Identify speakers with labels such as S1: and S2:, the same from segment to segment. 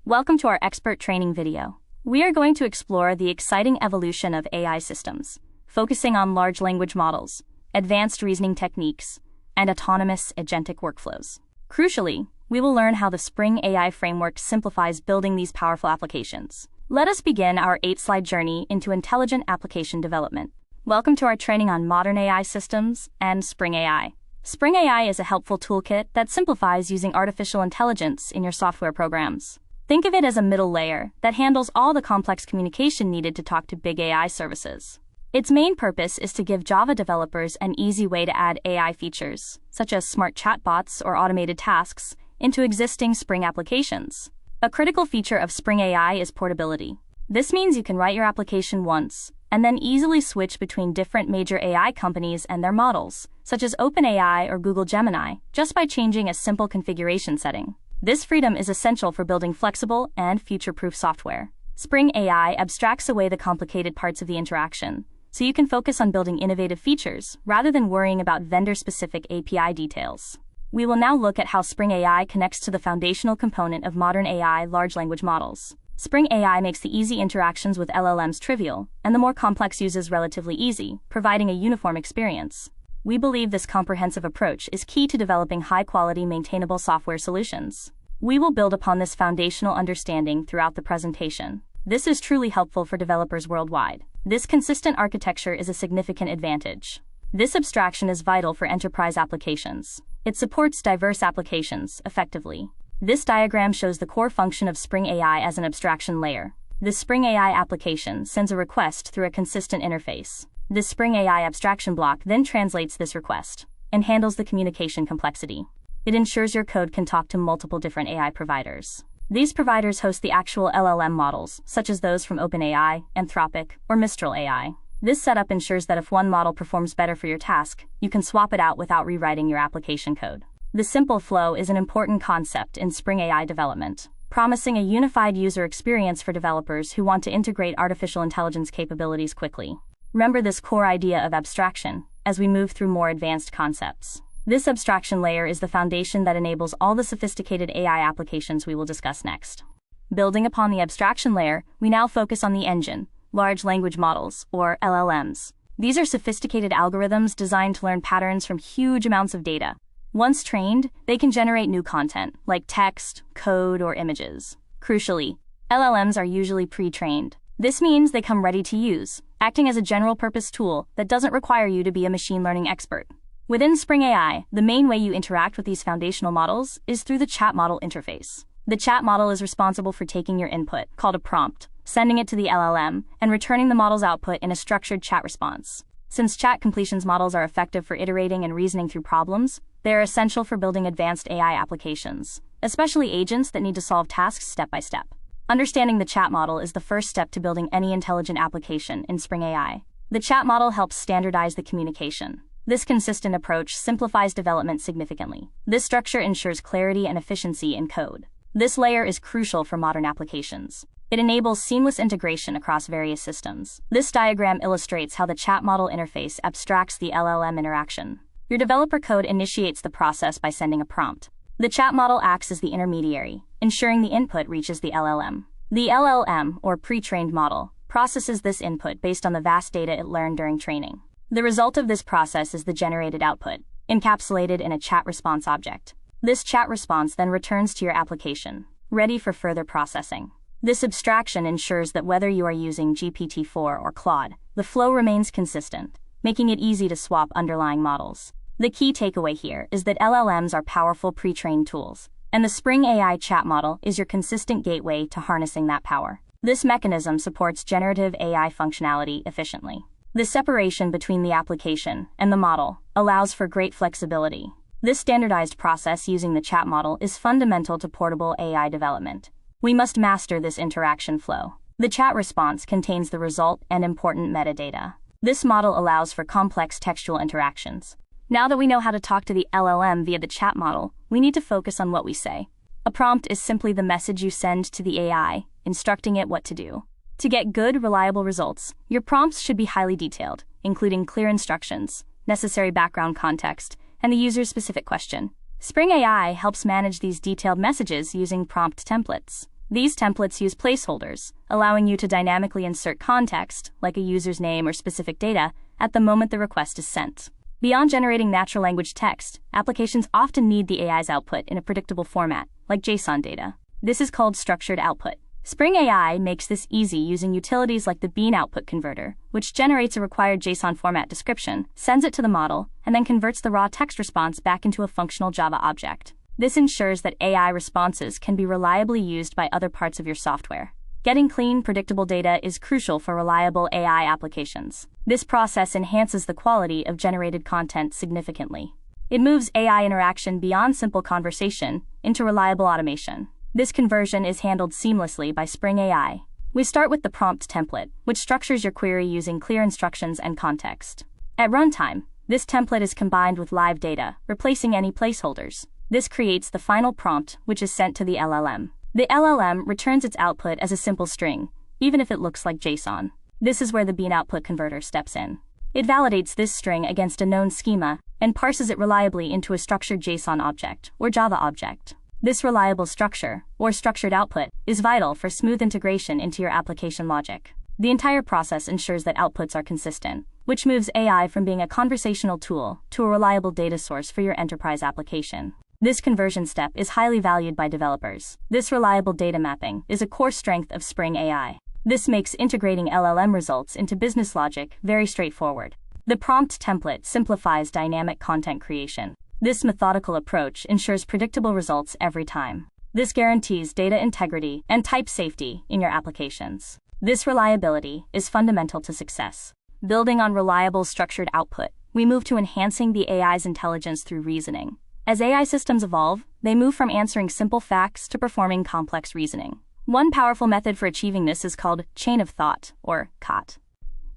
S1: Welcome to our expert training video. We are going to explore the exciting evolution of AI systems, focusing on large language models, advanced reasoning techniques, and autonomous agentic workflows. Crucially, we will learn how the Spring AI framework simplifies building these powerful applications. Let us begin our 8-slide journey into intelligent application development. Welcome to our training on modern AI systems and Spring AI. Spring AI is a helpful toolkit that simplifies using artificial intelligence in your software programs. Think of it as a middle layer that handles all the complex communication needed to talk to big AI services. Its main purpose is to give Java developers an easy way to add AI features, such as smart chatbots or automated tasks, into existing Spring applications. A critical feature of Spring AI is portability. This means you can write your application once, and then easily switch between different major AI companies and their models, such as OpenAI or Google Gemini, just by changing a simple configuration setting. This freedom is essential for building flexible and future-proof software. Spring AI abstracts away the complicated parts of the interaction, so you can focus on building innovative features rather than worrying about vendor-specific API details. We will now look at how Spring AI connects to the foundational component of modern AI large language models. Spring AI makes the easy interactions with LLMs trivial, and the more complex uses relatively easy, providing a uniform experience. We believe this comprehensive approach is key to developing high-quality, maintainable software solutions. We will build upon this foundational understanding throughout the presentation. This is truly helpful for developers worldwide. This consistent architecture is a significant advantage. This abstraction is vital for enterprise applications. It supports diverse applications effectively. This diagram shows the core function of Spring AI as an abstraction layer. The Spring AI application sends a request through a consistent interface. The Spring AI abstraction block then translates this request and handles the communication complexity. It ensures your code can talk to multiple different AI providers. These providers host the actual LLM models, such as those from OpenAI, Anthropic, or Mistral AI. This setup ensures that if one model performs better for your task, you can swap it out without rewriting your application code. The simple flow is an important concept in Spring AI development, promising a unified user experience for developers who want to integrate artificial intelligence capabilities quickly. Remember this core idea of abstraction as we move through more advanced concepts. This abstraction layer is the foundation that enables all the sophisticated AI applications we will discuss next. Building upon the abstraction layer, we now focus on the engine, large language models, or LLMs. These are sophisticated algorithms designed to learn patterns from huge amounts of data. Once trained, they can generate new content, like text, code, or images. Crucially, LLMs are usually pre-trained. This means they come ready to use, acting as a general-purpose tool that doesn't require you to be a machine learning expert. Within Spring AI, the main way you interact with these foundational models is through the chat model interface. The chat model is responsible for taking your input, called a prompt, sending it to the LLM, and returning the model's output in a structured chat response. Since chat completions models are effective for iterating and reasoning through problems, they are essential for building advanced AI applications, especially agents that need to solve tasks step by step. Understanding the chat model is the first step to building any intelligent application in Spring AI. The chat model helps standardize the communication. This consistent approach simplifies development significantly. This structure ensures clarity and efficiency in code. This layer is crucial for modern applications. It enables seamless integration across various systems. This diagram illustrates how the chat model interface abstracts the LLM interaction. Your developer code initiates the process by sending a prompt. The chat model acts as the intermediary, ensuring the input reaches the LLM. The LLM, or pre-trained model, processes this input based on the vast data it learned during training. The result of this process is the generated output, encapsulated in a chat response object. This chat response then returns to your application, ready for further processing. This abstraction ensures that whether you are using GPT-4 or Claude, the flow remains consistent, making it easy to swap underlying models. The key takeaway here is that LLMs are powerful pre-trained tools, and the Spring AI chat model is your consistent gateway to harnessing that power. This mechanism supports generative AI functionality efficiently. The separation between the application and the model allows for great flexibility. This standardized process using the chat model is fundamental to portable AI development. We must master this interaction flow. The chat response contains the result and important metadata. This model allows for complex textual interactions. Now that we know how to talk to the LLM via the chat model, we need to focus on what we say. A prompt is simply the message you send to the AI, instructing it what to do. To get good, reliable results, your prompts should be highly detailed, including clear instructions, necessary background context, and the user's specific question. Spring AI helps manage these detailed messages using prompt templates. These templates use placeholders, allowing you to dynamically insert context, like a user's name or specific data, at the moment the request is sent. Beyond generating natural language text, applications often need the AI's output in a predictable format, like JSON data. This is called structured output. Spring AI makes this easy using utilities like the bean output converter, which generates a required JSON format description, sends it to the model, and then converts the raw text response back into a functional Java object. This ensures that AI responses can be reliably used by other parts of your software. Getting clean, predictable data is crucial for reliable AI applications. This process enhances the quality of generated content significantly. It moves AI interaction beyond simple conversation into reliable automation. This conversion is handled seamlessly by Spring AI. We start with the prompt template, which structures your query using clear instructions and context. At runtime, this template is combined with live data, replacing any placeholders. This creates the final prompt, which is sent to the LLM. The LLM returns its output as a simple string, even if it looks like JSON. This is where the bean output converter steps in. It validates this string against a known schema and parses it reliably into a structured JSON object or Java object. This reliable structure, or structured output, is vital for smooth integration into your application logic. The entire process ensures that outputs are consistent, which moves AI from being a conversational tool to a reliable data source for your enterprise application. This conversion step is highly valued by developers. This reliable data mapping is a core strength of Spring AI. This makes integrating LLM results into business logic very straightforward. The prompt template simplifies dynamic content creation. This methodical approach ensures predictable results every time. This guarantees data integrity and type safety in your applications. This reliability is fundamental to success. Building on reliable structured output, we move to enhancing the AI's intelligence through reasoning. As AI systems evolve, they move from answering simple facts to performing complex reasoning. One powerful method for achieving this is called chain of thought, or COT.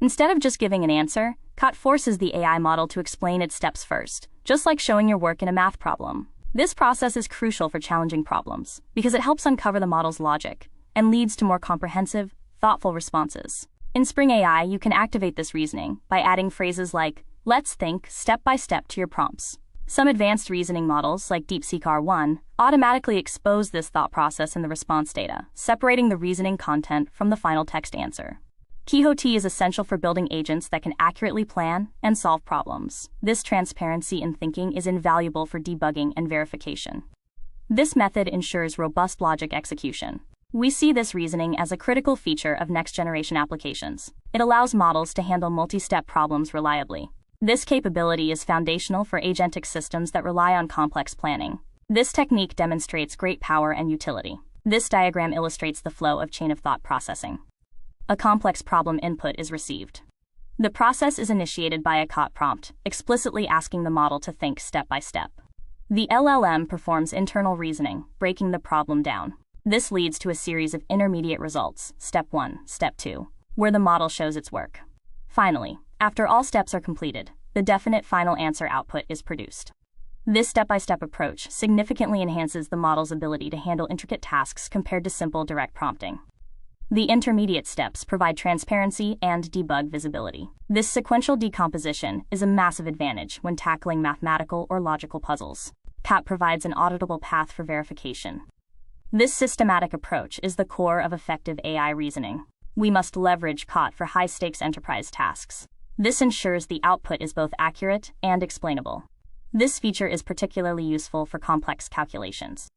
S1: Instead of just giving an answer, COT forces the AI model to explain its steps first, just like showing your work in a math problem. This process is crucial for challenging problems, because it helps uncover the model's logic and leads to more comprehensive, thoughtful responses. In Spring AI, you can activate this reasoning by adding phrases like, "Let's think step by step" to your prompts. Some advanced reasoning models, like DeepSeek R1, automatically expose this thought process in the response data, separating the reasoning content from the final text answer. Quixote is essential for building agents that can accurately plan and solve problems. This transparency in thinking is invaluable for debugging and verification. This method ensures robust logic execution. We see this reasoning as a critical feature of next-generation applications. It allows models to handle multi-step problems reliably. This capability is foundational for agentic systems that rely on complex planning. This technique demonstrates great power and utility. This diagram illustrates the flow of chain of thought processing. A complex problem input is received. The process is initiated by a COT prompt, explicitly asking the model to think step by step. The LLM performs internal reasoning, breaking the problem down. This leads to a series of intermediate results, step 1, step 2, where the model shows its work. Finally, after all steps are completed, the definite final answer output is produced. This step-by-step approach significantly enhances the model's ability to handle intricate tasks compared to simple direct prompting. The intermediate steps provide transparency and debug visibility. This sequential decomposition is a massive advantage when tackling mathematical or logical puzzles. COT provides an auditable path for verification. This systematic approach is the core of effective AI reasoning. We must leverage COT for high-stakes enterprise tasks. This ensures the output is both accurate and explainable. This feature is particularly useful for complex calculations.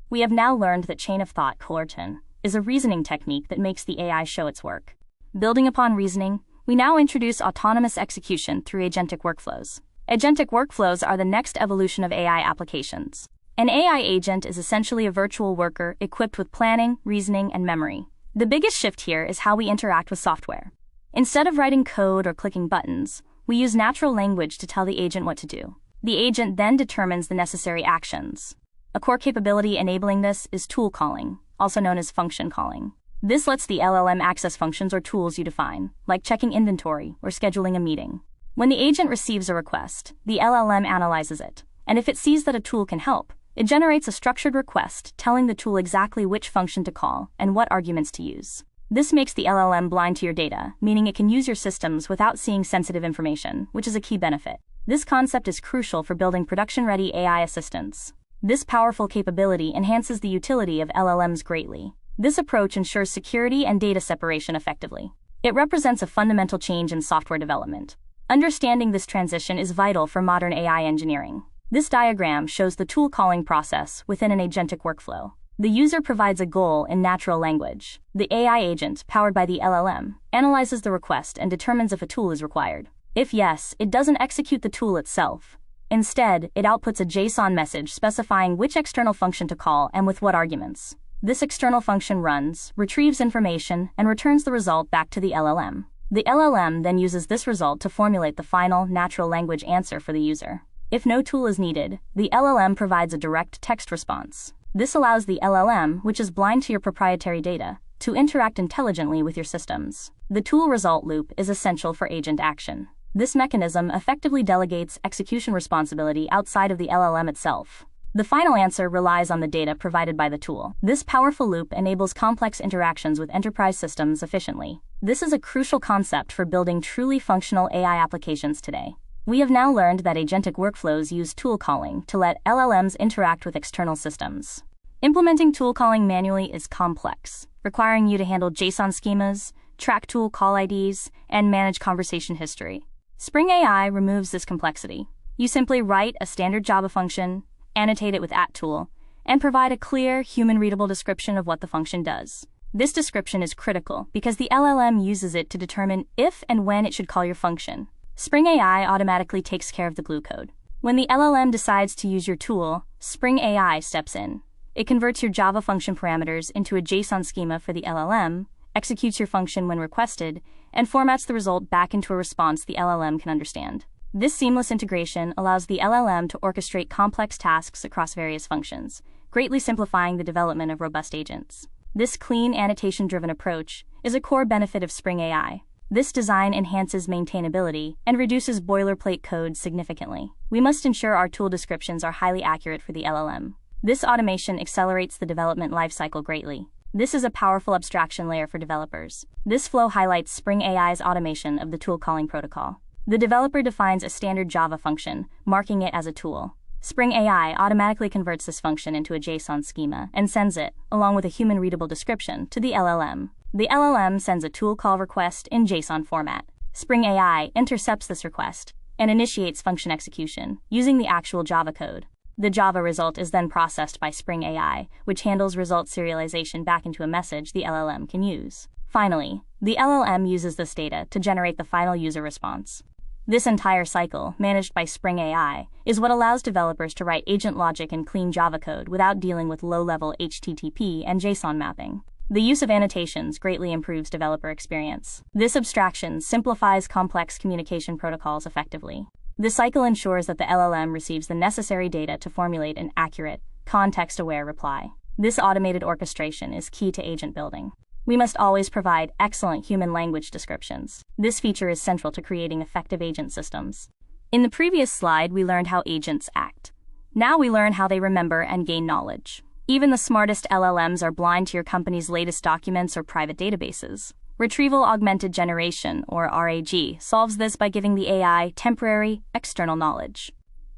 S1: We have now learned that chain of thought coercion is a reasoning technique that makes the AI show its work. Building upon reasoning, we now introduce autonomous execution through agentic workflows. Agentic workflows are the next evolution of AI applications. An AI agent is essentially a virtual worker equipped with planning, reasoning, and memory. The biggest shift here is how we interact with software. Instead of writing code or clicking buttons, we use natural language to tell the agent what to do. The agent then determines the necessary actions. A core capability enabling this is tool calling, also known as function calling. This lets the LLM access functions or tools you define, like checking inventory or scheduling a meeting. When the agent receives a request, the LLM analyzes it, and if it sees that a tool can help, it generates a structured request telling the tool exactly which function to call and what arguments to use. This makes the LLM blind to your data, meaning it can use your systems without seeing sensitive information, which is a key benefit. This concept is crucial for building production-ready AI assistants. This powerful capability enhances the utility of LLMs greatly. This approach ensures security and data separation effectively. It represents a fundamental change in software development. Understanding this transition is vital for modern AI engineering. This diagram shows the tool calling process within an agentic workflow. The user provides a goal in natural language. The AI agent, powered by the LLM, analyzes the request and determines if a tool is required. If yes, it doesn't execute the tool itself. Instead, it outputs a JSON message specifying which external function to call and with what arguments. This external function runs, retrieves information, and returns the result back to the LLM. The LLM then uses this result to formulate the final, natural language answer for the user. If no tool is needed, the LLM provides a direct text response. This allows the LLM, which is blind to your proprietary data, to interact intelligently with your systems. The tool result loop is essential for agent action. This mechanism effectively delegates execution responsibility outside of the LLM itself. The final answer relies on the data provided by the tool. This powerful loop enables complex interactions with enterprise systems efficiently. This is a crucial concept for building truly functional AI applications today. We have now learned that agentic workflows use tool calling to let LLMs interact with external systems. Implementing tool calling manually is complex, requiring you to handle JSON schemas, track tool call IDs, and manage conversation history. Spring AI removes this complexity. You simply write a standard Java function, annotate it with @tool, and provide a clear, human-readable description of what the function does. This description is critical because the LLM uses it to determine if and when it should call your function. Spring AI automatically takes care of the glue code. When the LLM decides to use your tool, Spring AI steps in. It converts your Java function parameters into a JSON schema for the LLM, executes your function when requested, and formats the result back into a response the LLM can understand. This seamless integration allows the LLM to orchestrate complex tasks across various functions, greatly simplifying the development of robust agents. This clean, annotation-driven approach is a core benefit of Spring AI. This design enhances maintainability and reduces boilerplate code significantly. We must ensure our tool descriptions are highly accurate for the LLM. This automation accelerates the development lifecycle greatly. This is a powerful abstraction layer for developers. This flow highlights Spring AI's automation of the tool calling protocol. The developer defines a standard Java function, marking it as a tool. Spring AI automatically converts this function into a JSON schema and sends it, along with a human-readable description, to the LLM. The LLM sends a tool call request in JSON format. Spring AI intercepts this request and initiates function execution using the actual Java code. The Java result is then processed by Spring AI, which handles result serialization back into a message the LLM can use. Finally, the LLM uses this data to generate the final user response. This entire cycle, managed by Spring AI, is what allows developers to write agent logic in clean Java code without dealing with low-level HTTP and JSON mapping. The use of annotations greatly improves developer experience. This abstraction simplifies complex communication protocols effectively. The cycle ensures that the LLM receives the necessary data to formulate an accurate, context-aware reply. This automated orchestration is key to agent building. We must always provide excellent human language descriptions. This feature is central to creating effective agent systems. In the previous slide, we learned how agents act. Now we learn how they remember and gain knowledge. Even the smartest LLMs are blind to your company's latest documents or private databases. Retrieval Augmented Generation, or RAG, solves this by giving the AI temporary, external knowledge.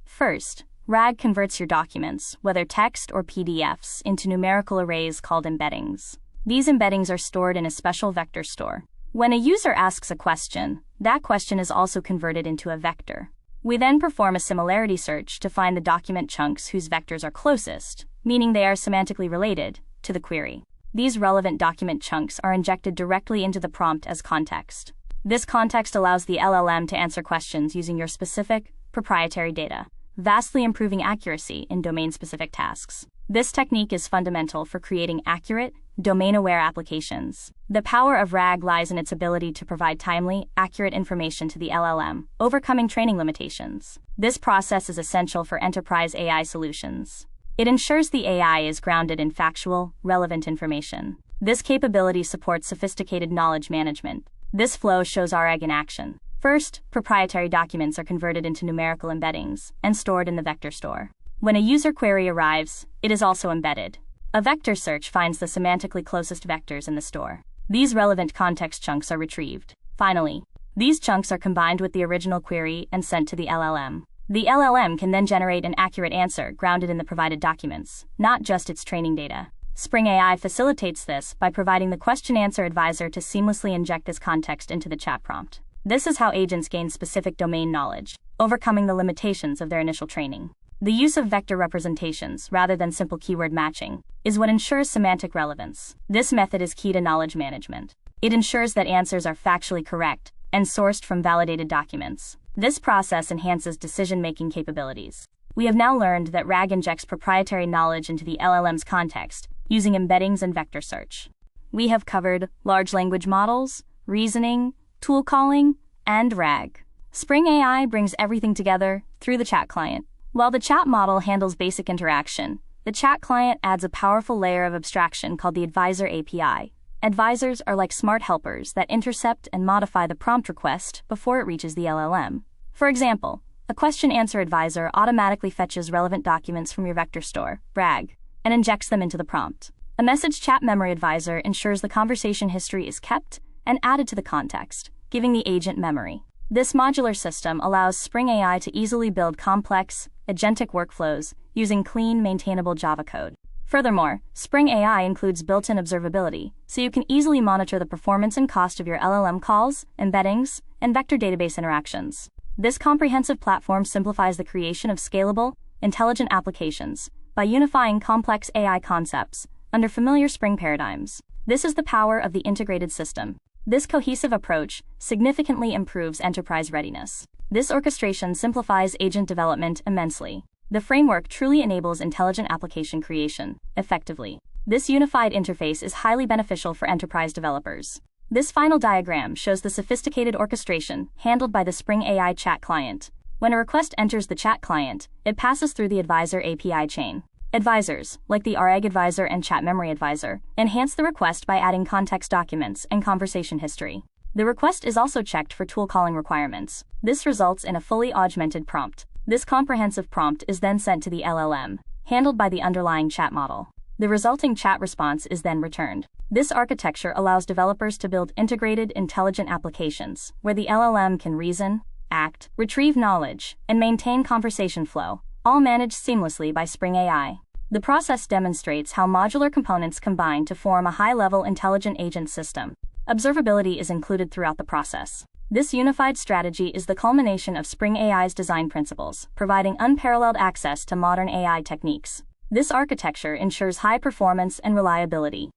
S1: First, RAG converts your documents, whether text or PDFs, into numerical arrays called embeddings. These embeddings are stored in a special vector store. When a user asks a question, that question is also converted into a vector. We then perform a similarity search to find the document chunks whose vectors are closest, meaning they are semantically related, to the query. These relevant document chunks are injected directly into the prompt as context. This context allows the LLM to answer questions using your specific, proprietary data, vastly improving accuracy in domain-specific tasks. This technique is fundamental for creating accurate, domain-aware applications. The power of RAG lies in its ability to provide timely, accurate information to the LLM, overcoming training limitations. This process is essential for enterprise AI solutions. It ensures the AI is grounded in factual, relevant information. This capability supports sophisticated knowledge management. This flow shows RAG in action. First, proprietary documents are converted into numerical embeddings and stored in the vector store. When a user query arrives, it is also embedded. A vector search finds the semantically closest vectors in the store. These relevant context chunks are retrieved. Finally, these chunks are combined with the original query and sent to the LLM. The LLM can then generate an accurate answer grounded in the provided documents, not just its training data. Spring AI facilitates this by providing the question-answer advisor to seamlessly inject this context into the chat prompt. This is how agents gain specific domain knowledge, overcoming the limitations of their initial training. The use of vector representations, rather than simple keyword matching, is what ensures semantic relevance. This method is key to knowledge management. It ensures that answers are factually correct and sourced from validated documents. This process enhances decision-making capabilities. We have now learned that RAG injects proprietary knowledge into the LLM's context using embeddings and vector search. We have covered large language models, reasoning, tool calling, and RAG. Spring AI brings everything together through the chat client. While the chat model handles basic interaction, the chat client adds a powerful layer of abstraction called the Advisor API. Advisors are like smart helpers that intercept and modify the prompt request before it reaches the LLM. For example, a question-answer advisor automatically fetches relevant documents from your vector store, RAG, and injects them into the prompt. A message chat memory advisor ensures the conversation history is kept and added to the context, giving the agent memory. This modular system allows Spring AI to easily build complex, agentic workflows using clean, maintainable Java code. Furthermore, Spring AI includes built-in observability, so you can easily monitor the performance and cost of your LLM calls, embeddings, and vector database interactions. This comprehensive platform simplifies the creation of scalable, intelligent applications by unifying complex AI concepts under familiar Spring paradigms. This is the power of the integrated system. This cohesive approach significantly improves enterprise readiness. This orchestration simplifies agent development immensely. The framework truly enables intelligent application creation effectively. This unified interface is highly beneficial for enterprise developers. This final diagram shows the sophisticated orchestration handled by the Spring AI chat client. When a request enters the chat client, it passes through the Advisor API chain. Advisors, like the RAG advisor and chat memory advisor, enhance the request by adding context documents and conversation history. The request is also checked for tool calling requirements. This results in a fully augmented prompt. This comprehensive prompt is then sent to the LLM, handled by the underlying chat model. The resulting chat response is then returned. This architecture allows developers to build integrated, intelligent applications where the LLM can reason, act, retrieve knowledge, and maintain conversation flow, all managed seamlessly by Spring AI. The process demonstrates how modular components combine to form a high-level intelligent agent system. Observability is included throughout the process. This unified strategy is the culmination of Spring AI's design principles, providing unparalleled access to modern AI techniques. This architecture ensures high performance and reliability.